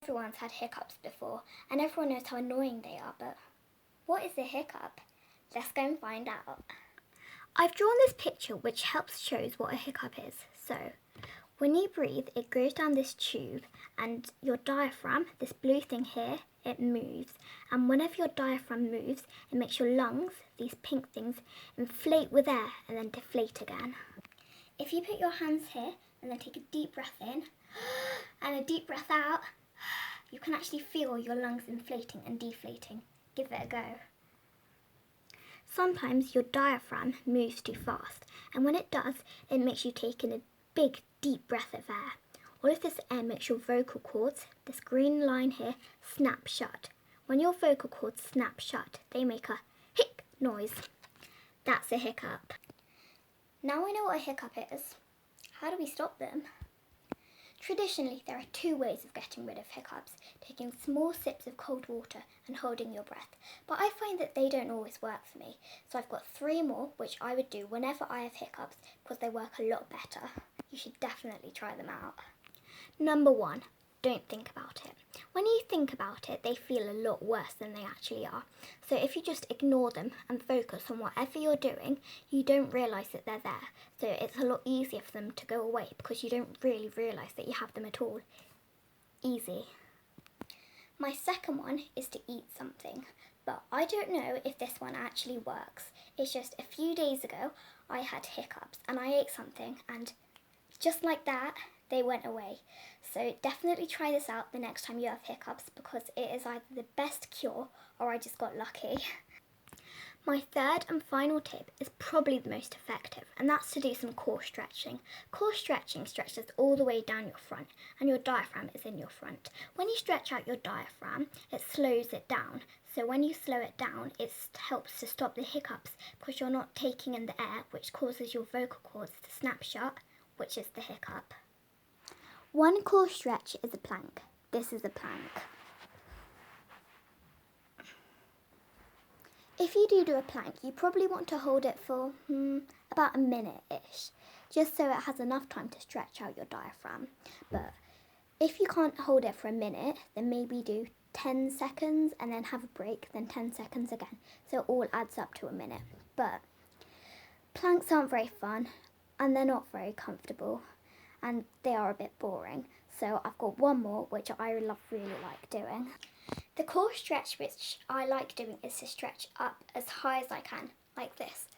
Everyone's had hiccups before, and everyone knows how annoying they are, but what is a hiccup? Let's go and find out. I've drawn this picture which shows what a hiccup is. So, when you breathe, it goes down this tube, and your diaphragm, this blue thing here, it moves. And whenever your diaphragm moves, it makes your lungs, these pink things, inflate with air and then deflate again. If you put your hands here and then take a deep breath in and a deep breath out, you can actually feel your lungs inflating and deflating. Give it a go. Sometimes your diaphragm moves too fast, and when it does, it makes you take in a big, deep breath of air. All of this air makes your vocal cords, this green line here, snap shut. When your vocal cords snap shut, they make a hic noise. That's a hiccup. Now we know what a hiccup is. How do we stop them? Traditionally, there are two ways of getting rid of hiccups, taking small sips of cold water and holding your breath. But I find that they don't always work for me, so I've got 3 more which I would do whenever I have hiccups because they work a lot better. You should definitely try them out. Number 1, don't think about it. When you think about it, they feel a lot worse than they actually are. So if you just ignore them and focus on whatever you're doing, you don't realise that they're there. So it's a lot easier for them to go away because you don't really realise that you have them at all. Easy. My second one is to eat something, but I don't know if this one actually works. It's just a few days ago I had hiccups and I ate something and just like that, they went away. So definitely try this out the next time you have hiccups because it is either the best cure or I just got lucky. My third and final tip is probably the most effective, and that's to do some core stretching. Core stretching stretches all the way down your front and your diaphragm is in your front. When you stretch out your diaphragm, it slows it down. So when you slow it down, it helps to stop the hiccups because you're not taking in the air, which causes your vocal cords to snap shut, which is the hiccup. One core stretch is a plank. This is a plank. If you do a plank, you probably want to hold it for about a minute-ish, just so it has enough time to stretch out your diaphragm. But if you can't hold it for a minute, then maybe do 10 seconds and then have a break, then 10 seconds again. So it all adds up to a minute. But planks aren't very fun and they're not very comfortable and they are a bit boring. So I've got one more which I really like doing. The core stretch which I like doing is to stretch up as high as I can, like this.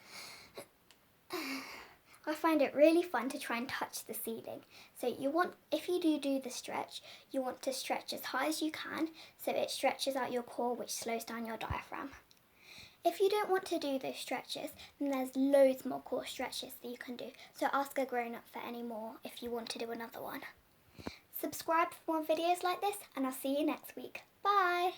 I find it really fun to try and touch the ceiling. So if you do the stretch, you want to stretch as high as you can so it stretches out your core, which slows down your diaphragm. If you don't want to do those stretches, then there's loads more core stretches that you can do. So ask a grown-up for any more if you want to do another one. Subscribe for more videos like this and I'll see you next week. Bye!